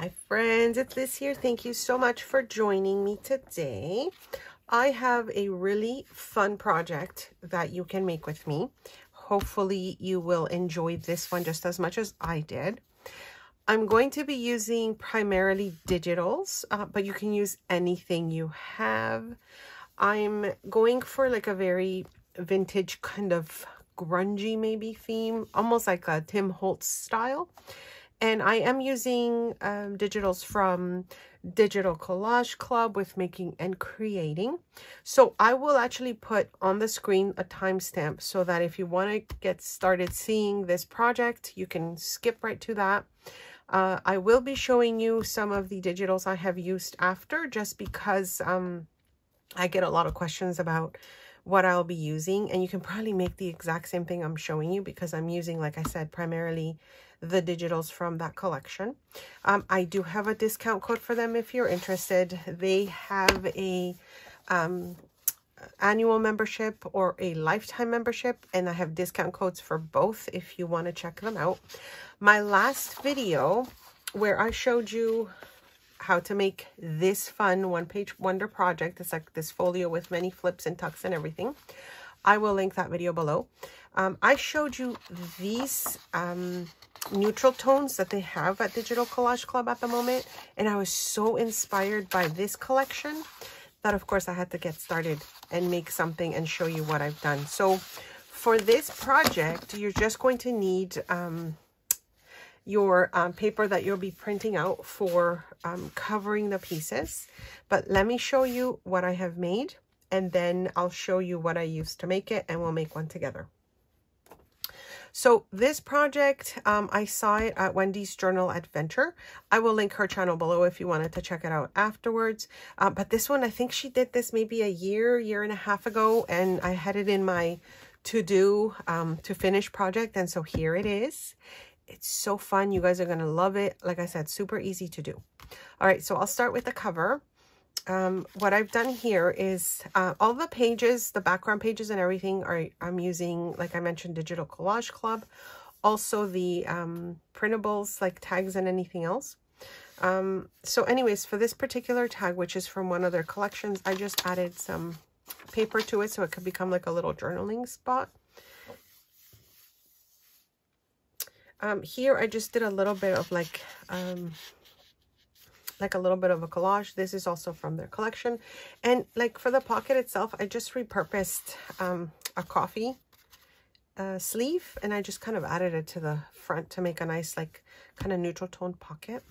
Hi friends, it's Liz here. Thank you so much for joining me today. I have a really fun project that you can make with me. Hopefully you will enjoy this one just as much as I did. I'm going to be using primarily digitals, but you can use anything you have. I'm going for like a very vintage kind of grungy maybe theme, almost like a Tim Holtz style. And I am using digitals from Digital Collage Club with Making and Creating. So I will actually put on the screen a timestamp so that if you want to get started seeing this project, you can skip right to that. I will be showing you some of the digitals I have used after, just because I get a lot of questions about what I'll be using, and you can probably make the exact same thing I'm showing you because I'm using, like I said, primarily the digitals from that collection. I do have a discount code for them if you're interested. They have a annual membership or a lifetime membership, and I have discount codes for both if you want to check them out. My last video where I showed you how to make this fun one-page wonder project, it's like this folio with many flips and tucks and everything, I will link that video below. I showed you these neutral tones that they have at Digital Collage Club at the moment, and I was so inspired by this collection that of course I had to get started and make something and show you what I've done. So for this project, you're just going to need your paper that you'll be printing out for covering the pieces. But let me show you what I have made, and then I'll show you what I used to make it, and we'll make one together. So this project, I saw it at Wendy's Journal Adventure. I will link her channel below if you wanted to check it out afterwards. But this one, I think she did this maybe a year and a half ago, and I had it in my to-do to finish project, and so here it is. It's so fun. You guys are going to love it. Like I said, super easy to do. All right, so I'll start with the cover. What I've done here is all the pages, the background pages and everything I'm using, like I mentioned, Digital Collage Club. Also the printables like tags and anything else. So anyways, for this particular tag, which is from one of their collections, I just added some paper to it so it could become like a little journaling spot. Here I just did a little bit of like a little bit of a collage. This is also from their collection. And like for the pocket itself, I just repurposed a coffee sleeve, and I just kind of added it to the front to make a nice like kind of neutral tone pocket.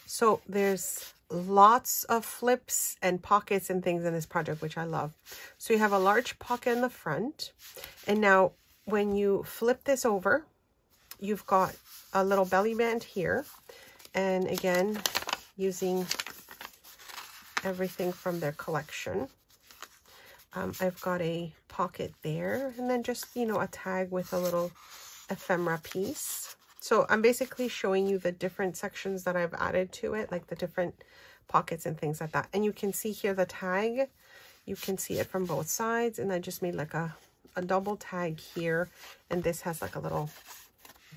So there's lots of flips and pockets and things in this project, which I love. So you have a large pocket in the front, and now when you flip this over, you've got a little belly band here, and again, using everything from their collection. I've got a pocket there, and then just, you know, a tag with a little ephemera piece. So I'm basically showing you the different sections that I've added to it, like the different pockets and things like that. And you can see here the tag, you can see it from both sides, and I just made like a double tag here, and this has like a little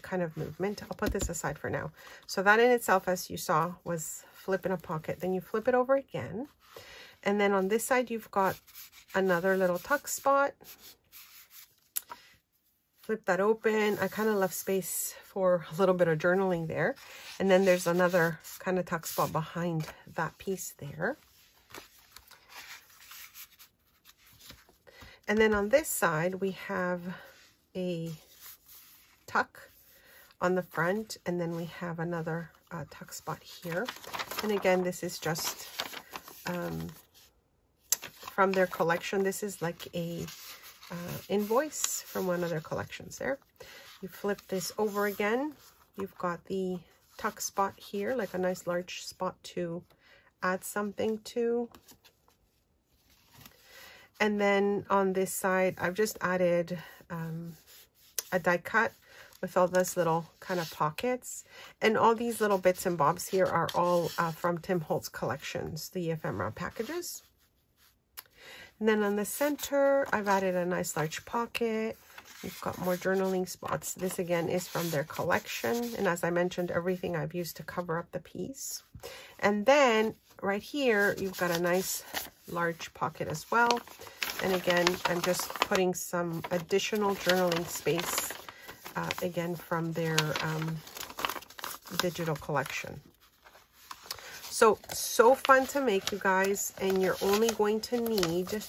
kind of movement. I'll put this aside for now. So that in itself, as you saw, was flip in a pocket. Then you flip it over again, and then on this side you've got another little tuck spot. Flip that open. I kind of left space for a little bit of journaling there, and then there's another kind of tuck spot behind that piece there. And then on this side we have a tuck on the front, and then we have another tuck spot here. And again, this is just from their collection. This is like a invoice from one of their collections there. You flip this over again, you've got the tuck spot here, like a nice large spot to add something to. And then on this side, I've just added a die cut with all this little kind of pockets, and all these little bits and bobs here are all from Tim Holtz collections, the ephemera packages. And then on the center, I've added a nice large pocket, You've got more journaling spots. This again is from their collection. And as I mentioned, everything I've used to cover up the piece. And then right here, you've got a nice large pocket as well. And again, I'm just putting some additional journaling space, again, from their digital collection. So fun to make, you guys. And you're only going to need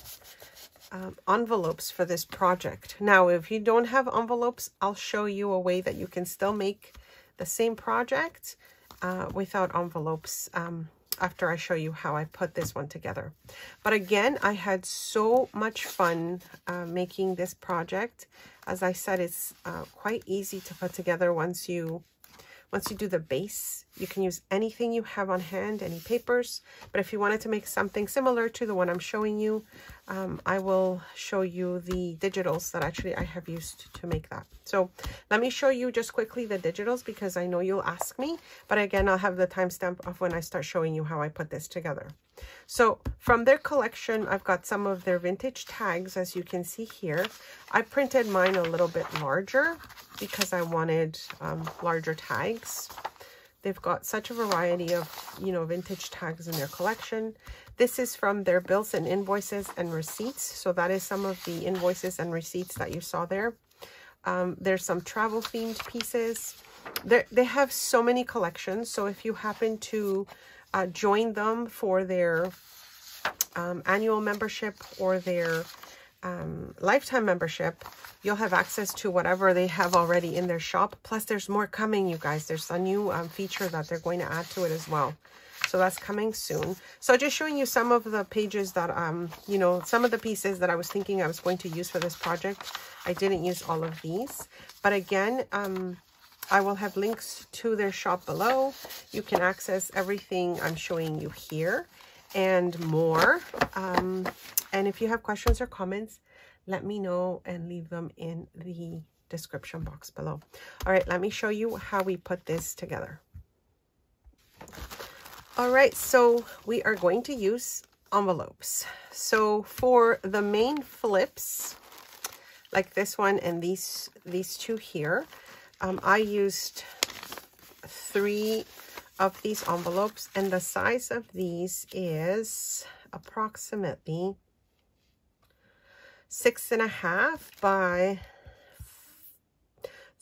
envelopes for this project. Now, if you don't have envelopes, I'll show you a way that you can still make the same project without envelopes after I show you how I put this one together. But again, I had so much fun making this project. As I said, it's quite easy to put together once you do the base. You can use anything you have on hand, any papers. But if you wanted to make something similar to the one I'm showing you, I will show you the digitals that actually I have used to make that. So let me show you just quickly the digitals because I know you'll ask me. But again, I'll have the timestamp of when I start showing you how I put this together. So from their collection, I've got some of their vintage tags, as you can see here. I printed mine a little bit larger because I wanted larger tags. They've got such a variety of, vintage tags in their collection. This is from their bills and invoices and receipts. So that is some of the invoices and receipts that you saw there. There's some travel themed pieces. They have so many collections. So if you happen to join them for their annual membership or their lifetime membership, you'll have access to whatever they have already in their shop. Plus, there's more coming, you guys. There's a new feature that they're going to add to it as well. So that's coming soon. So just showing you some of the pages that, some of the pieces that I was thinking I was going to use for this project. I didn't use all of these. But again, I will have links to their shop below. You can access everything I'm showing you here and more. And if you have questions or comments, let me know and leave them in the description box below. All right, let me show you how we put this together. All right, so we are going to use envelopes. So for the main flips, like this one and these two here, I used 3 of these envelopes, and the size of these is approximately 6.5 by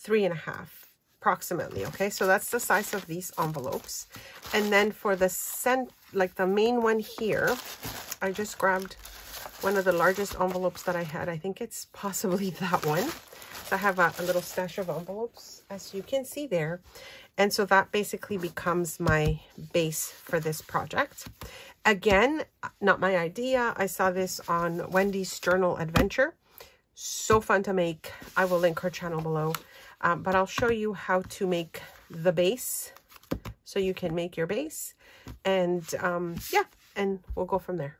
3.5 approximately. Okay, so that's the size of these envelopes. And then for the the main one here, I just grabbed one of the largest envelopes that I had. I think it's possibly that one. So I have a little stash of envelopes, as you can see there. And so that basically becomes my base for this project. Again, not my idea. I saw this on Wendy's Journal Adventure. So fun to make. I will link her channel below. But I'll show you how to make the base so you can make your base. And yeah, and we'll go from there.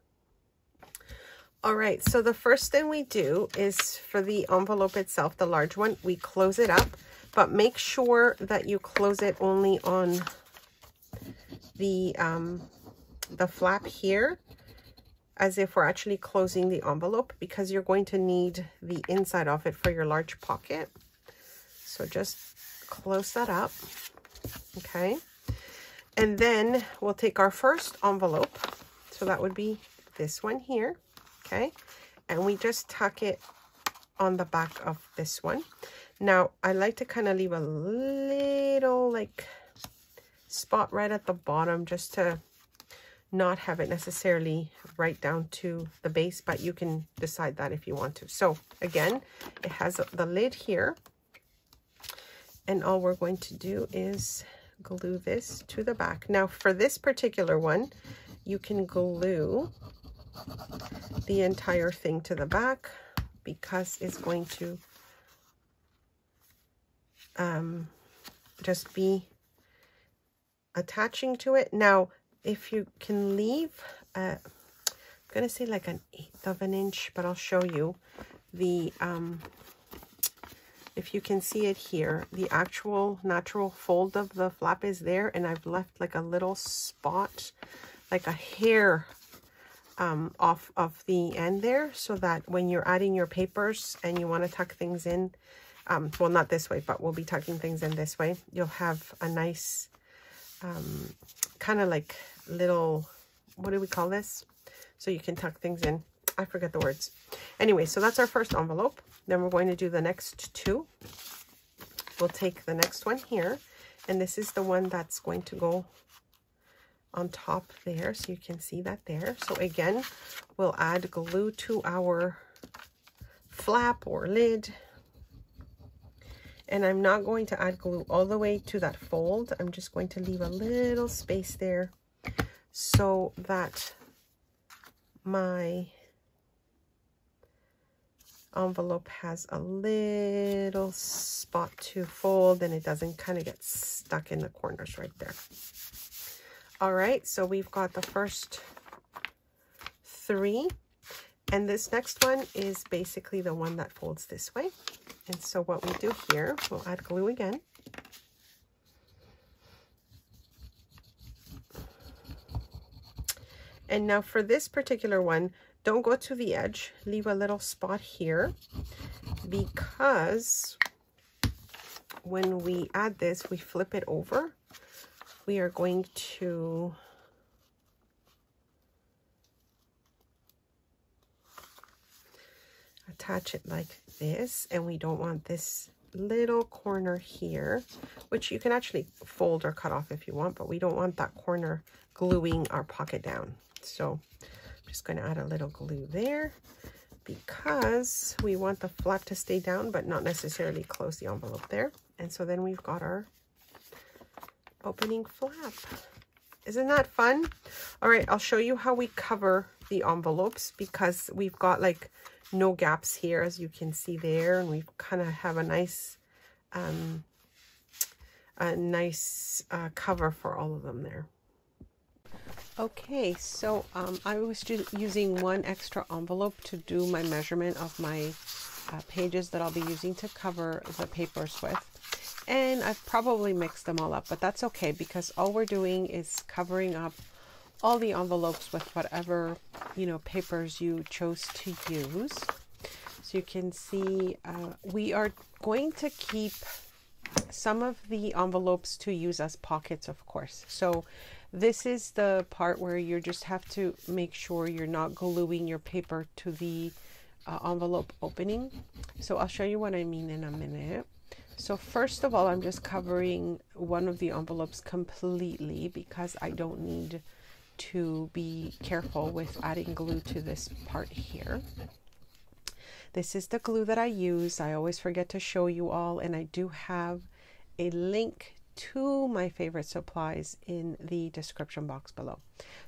All right, so the first thing we do is for the envelope itself, the large one, we close it up, but make sure that you close it only on the flap here, as if we're actually closing the envelope, because you're going to need the inside of it for your large pocket. So just close that up, okay? And then we'll take our first envelope, so that would be this one here. Okay, and we just tuck it on the back of this one. Now, I like to kind of leave a little spot right at the bottom just to not have it necessarily right down to the base, but you can decide that if you want to. So again, it has the lid here, and all we're going to do is glue this to the back. Now, for this particular one, you can glue the entire thing to the back because it's going to just be attaching to it. Now, if you can leave, I'm going to say like 1/8 of an inch, but I'll show you the, if you can see it here, the actual natural fold of the flap is there, and I've left like a little spot, like a hair off of the end there, so that when you're adding your papers and you want to tuck things in, well, not this way, but we'll be tucking things in this way, you'll have a nice kind of like little, what do we call this? So you can tuck things in. I forget the words. Anyway, so that's our first envelope. Then we're going to do the next two. We'll take the next one here, and this is the one that's going to go on top there, so you can see that there. So again, we'll add glue to our flap or lid. And I'm not going to add glue all the way to that fold. I'm just going to leave a little space there so that my envelope has a little spot to fold and it doesn't kind of get stuck in the corners right there. All right, so we've got the first three, and this next one is basically the one that folds this way. And so what we do here, we'll add glue again. And now for this particular one, don't go to the edge, leave a little spot here, because when we add this, we flip it over. We are going to attach it like this, and we don't want this little corner here, which you can actually fold or cut off if you want, but we don't want that corner gluing our pocket down. So I'm just going to add a little glue there because we want the flap to stay down but not necessarily close the envelope there. And so then we've got our opening flap. Isn't that fun? All right, I'll show you how we cover the envelopes, because we've got like no gaps here, as you can see there, and we kind of have a nice cover for all of them there. Okay, so I was just using one extra envelope to do my measurement of my pages that I'll be using to cover the papers with. And I've probably mixed them all up, but that's okay, because all we're doing is covering up all the envelopes with whatever, you know, papers you chose to use. So you can see we are going to keep some of the envelopes to use as pockets, of course. So this is the part where you just have to make sure you're not gluing your paper to the envelope opening. So I'll show you what I mean in a minute. So first of all, I'm just covering one of the envelopes completely because I don't need to be careful with adding glue to this part here. This is the glue that I use. I always forget to show you all, and I do have a link to my favorite supplies in the description box below.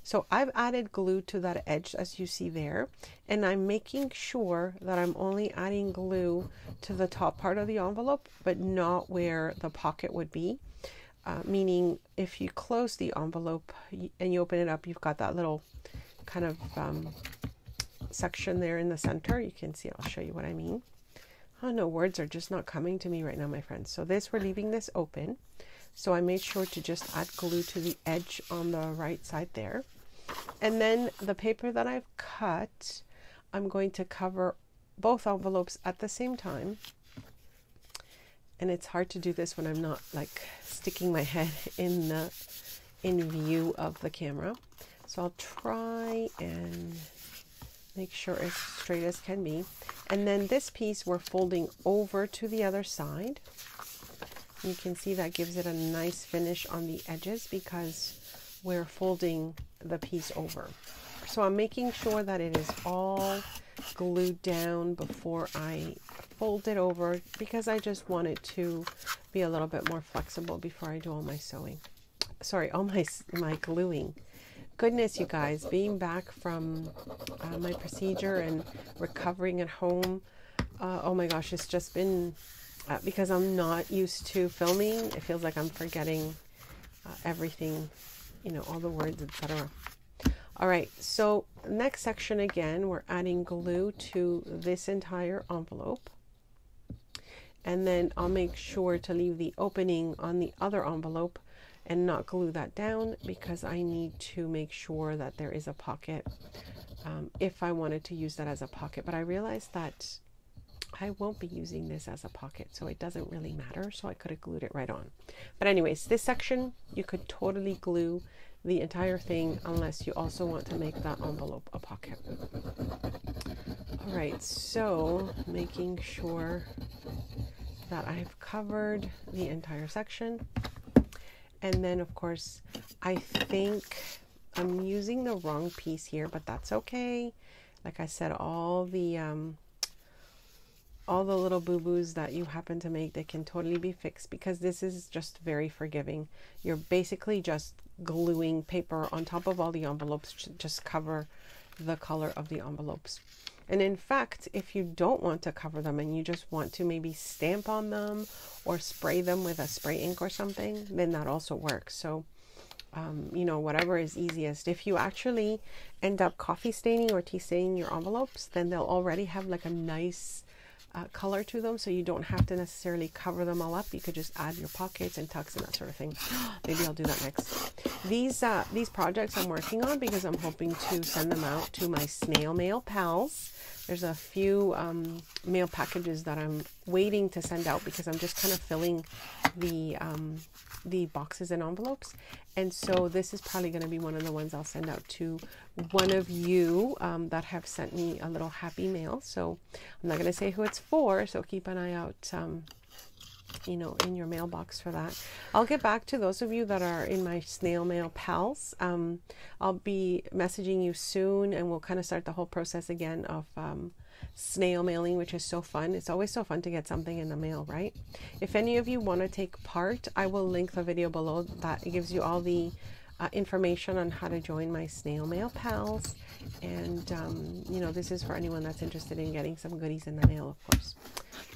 So I've added glue to that edge, as you see there, and I'm making sure that I'm only adding glue to the top part of the envelope, but not where the pocket would be. Meaning if you close the envelope and you open it up, you've got that little kind of section there in the center. You can see, I'll show you what I mean. Oh no, words are just not coming to me right now, my friends. So this, we're leaving this open. So I made sure to just add glue to the edge on the right side there. And then the paper that I've cut, I'm going to cover both envelopes at the same time. And it's hard to do this when I'm not like sticking my head in view of the camera. So I'll try and make sure as straight as can be. And then this piece we're folding over to the other side. You can see that gives it a nice finish on the edges because we're folding the piece over. So I'm making sure that it is all glued down before I fold it over, because I just want it to be a little bit more flexible before I do all my sewing. Sorry, all my gluing. Goodness, you guys, being back from my procedure and recovering at home, oh my gosh, it's just been, because I'm not used to filming, it feels like I'm forgetting everything, you know, all the words, etc. All right, so next section again, we're adding glue to this entire envelope. And then I'll make sure to leave the opening on the other envelope and not glue that down, because I need to make sure that there is a pocket if I wanted to use that as a pocket. But I realized that I won't be using this as a pocket, so it doesn't really matter. So I could have glued it right on. But anyways, this section, you could totally glue the entire thing unless you also want to make that envelope a pocket. All right, so making sure that I've covered the entire section. And then of course, I think I'm using the wrong piece here, but that's okay. Like I said, all the little boo-boos that you happen to make, they can totally be fixed because this is just very forgiving. You're basically just gluing paper on top of all the envelopes to just cover the color of the envelopes. And in fact, if you don't want to cover them and you just want to maybe stamp on them or spray them with a spray ink or something, then that also works. So, you know, whatever is easiest. If you actually end up coffee staining or tea staining your envelopes, then they'll already have like a nice color to them, so you don't have to necessarily cover them all up. You could just add your pockets and tucks and that sort of thing. Maybe I'll do that next. These projects I'm working on because I'm hoping to send them out to my snail mail pals. There's a few mail packages that I'm waiting to send out because I'm just kind of filling the boxes and envelopes, and so this is probably going to be one of the ones I'll send out to one of you that have sent me a little happy mail. So I'm not going to say who it's for, so keep an eye out you know, in your mailbox for that. I'll get back to those of you that are in my snail mail pals. I'll be messaging you soon, and we'll kind of start the whole process again of snail mailing, which is so fun. It's always so fun to get something in the mail, right? If any of you want to take part, I will link the video below that gives you all the information on how to join my snail mail pals. And you know, this is for anyone that's interested in getting some goodies in the mail, of course.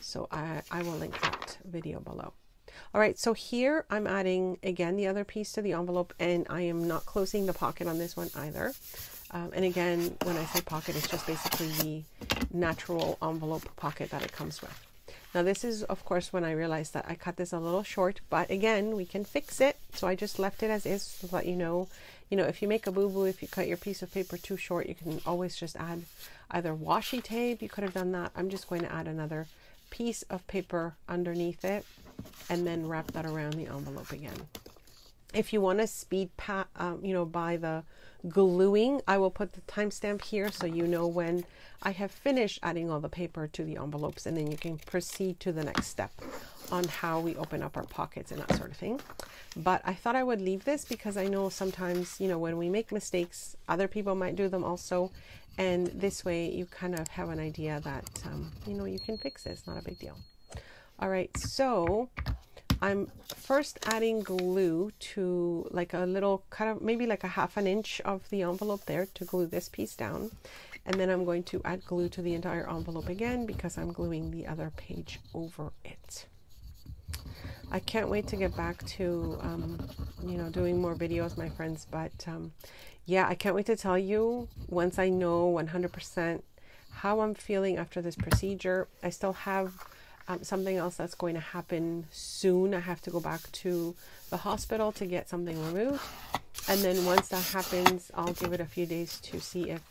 So I will link that video below. All right, so here I'm adding again the other piece to the envelope, and I am not closing the pocket on this one either. And again, when I say pocket, it's just basically the natural envelope pocket that it comes with. Now this is, of course, when I realized that I cut this a little short, but again, we can fix it. So I just left it as is so that you know, if you make a boo-boo, if you cut your piece of paper too short, you can always just add either washi tape. You could have done that. I'm just going to add another piece of paper underneath it and then wrap that around the envelope again. If you want to speed you know, by the gluing, I will put the timestamp here so you know when I have finished adding all the paper to the envelopes, and then you can proceed to the next step on how we open up our pockets and that sort of thing. But I thought I would leave this because I know sometimes, you know, when we make mistakes, other people might do them also, and this way you kind of have an idea that you know, you can fix it. It's not a big deal. All right, so I'm first adding glue to like a little kind of maybe like a ½ an inch of the envelope there to glue this piece down. And then I'm going to add glue to the entire envelope again because I'm gluing the other page over it. I can't wait to get back to, you know, doing more videos, my friends. But yeah, I can't wait to tell you once I know 100% how I'm feeling after this procedure. I still have something else that's going to happen soon. I have to go back to the hospital to get something removed. And then once that happens, I'll give it a few days to see if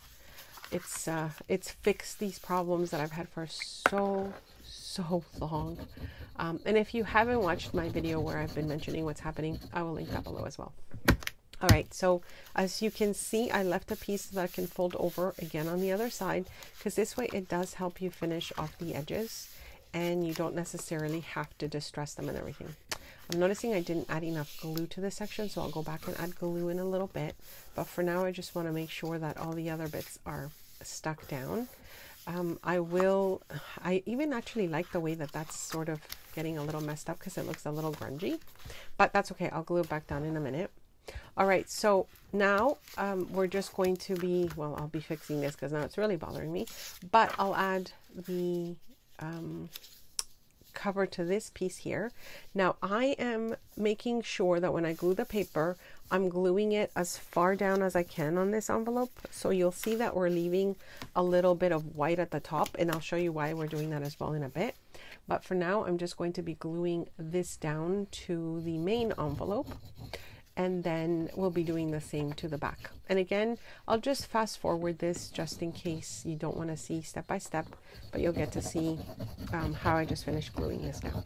it's fixed these problems that I've had for so long. And if you haven't watched my video where I've been mentioning what's happening, I will link that below as well. All right, so as you can see, I left a piece that I can fold over again on the other side, because this way it does help you finish off the edges and you don't necessarily have to distress them and everything. I'm noticing I didn't add enough glue to this section, so I'll go back and add glue in a little bit. But for now, I just want to make sure that all the other bits are stuck down. I even actually like the way that that's sort of getting a little messed up because it looks a little grungy, but that's okay. I'll glue it back down in a minute. All right, so now we're just going to be, well, I'll be fixing this because now it's really bothering me, but I'll add the cover to this piece here. Now I am making sure that when I glue the paper, I'm gluing it as far down as I can on this envelope. So you'll see that we're leaving a little bit of white at the top, and I'll show you why we're doing that as well in a bit. But for now, I'm just going to be gluing this down to the main envelope. And then we'll be doing the same to the back. And again, I'll just fast forward this just in case you don't want to see step by step, but you'll get to see how I just finished gluing this down.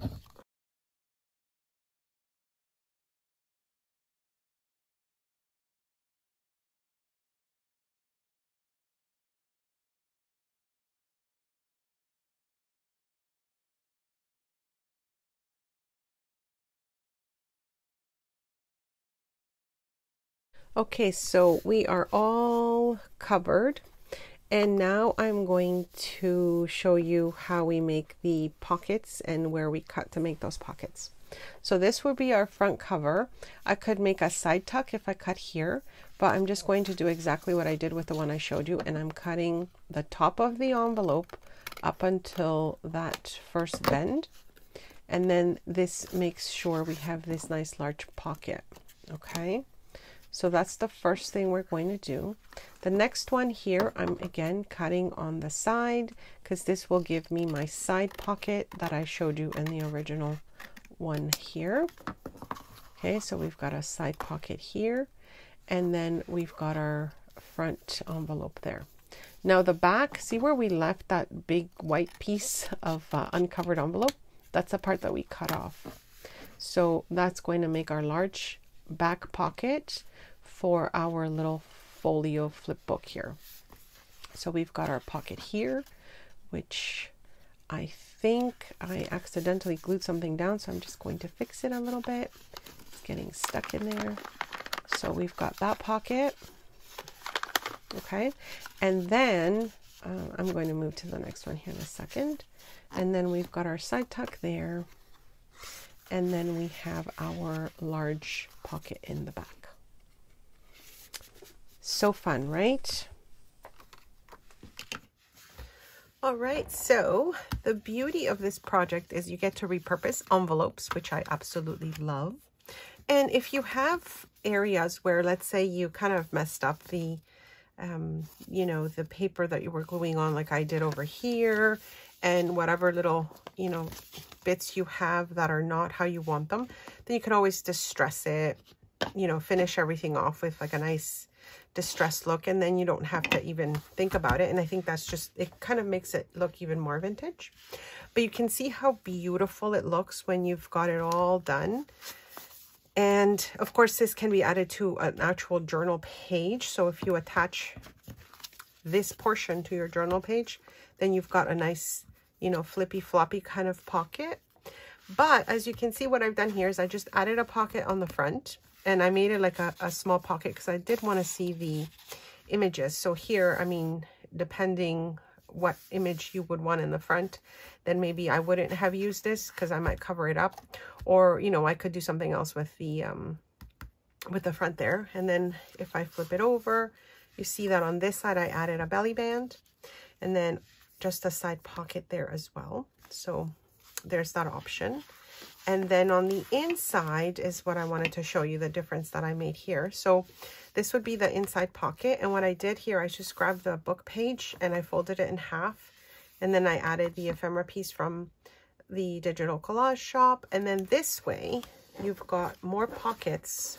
Okay, so we are all covered, and now I'm going to show you how we make the pockets and where we cut to make those pockets. So this would be our front cover. I could make a side tuck if I cut here, but I'm just going to do exactly what I did with the one I showed you, and I'm cutting the top of the envelope up until that first bend, and then this makes sure we have this nice large pocket. Okay, so that's the first thing we're going to do. The next one here, I'm again cutting on the side because this will give me my side pocket that I showed you in the original one here. Okay, so we've got a side pocket here, and then we've got our front envelope there. Now the back, see where we left that big white piece of uncovered envelope? That's the part that we cut off. So that's going to make our large back pocket for our little folio flip book here. So we've got our pocket here, which I think I accidentally glued something down, so I'm just going to fix it a little bit. It's getting stuck in there. So we've got that pocket. Okay, and then I'm going to move to the next one here in a second. And then we've got our side tuck there, and then we have our large pocket in the back. So fun, right? All right, so the beauty of this project is you get to repurpose envelopes, which I absolutely love. And if you have areas where, let's say, you kind of messed up the, you know, the paper that you were gluing on, like I did over here, and whatever little, you know, bits you have that are not how you want them, then you can always distress it, you know, finish everything off with like a nice distressed look, and then you don't have to even think about it. And I think that's just, it kind of makes it look even more vintage. But you can see how beautiful it looks when you've got it all done. And of course this can be added to an actual journal page. So if you attach this portion to your journal page, then you've got a nice, you know, flippy floppy kind of pocket. But as you can see, what I've done here is I just added a pocket on the front, and I made it like a small pocket because I did want to see the images. So here, I mean, depending what image you would want in the front, then maybe I wouldn't have used this because I might cover it up, or, you know, I could do something else with the front there. And then if I flip it over, you see that on this side I added a belly band, and then just a side pocket there as well. So there's that option. And then on the inside is what I wanted to show you, the difference that I made here. So this would be the inside pocket. And what I did here, I just grabbed the book page and I folded it in half. And then I added the ephemera piece from the digital collage shop. And then this way, you've got more pockets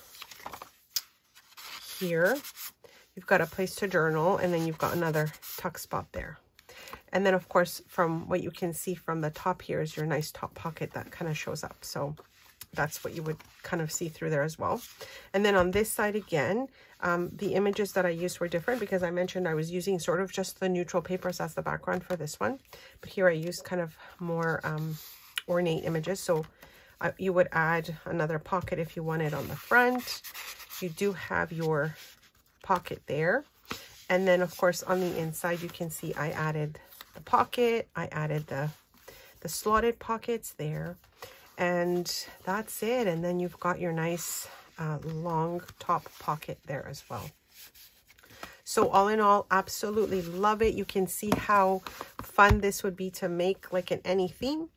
here. You've got a place to journal, and then you've got another tuck spot there. And then, of course, from what you can see from the top here is your nice top pocket that kind of shows up. So that's what you would kind of see through there as well. And then on this side again, the images that I used were different because I mentioned I was using sort of just the neutral papers as the background for this one. But here I used kind of more ornate images. So you would add another pocket if you wanted on the front. You do have your pocket there. And then, of course, on the inside, you can see I added the pocket. I added the slotted pockets there. And that's it. And then you've got your nice long top pocket there as well. So all in all, absolutely love it. You can see how fun this would be to make, like in any theme.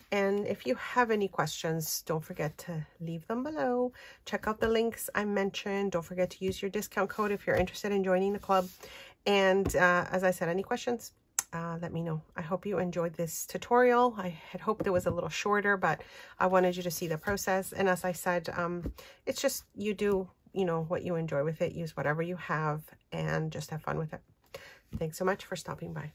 And if you have any questions, don't forget to leave them below. Check out the links I mentioned. Don't forget to use your discount code if you're interested in joining the club. And as I said, any questions, let me know. I hope you enjoyed this tutorial. I had hoped it was a little shorter, but I wanted you to see the process. And as I said, it's just you do, you know, what you enjoy with it. Use whatever you have and just have fun with it. Thanks so much for stopping by.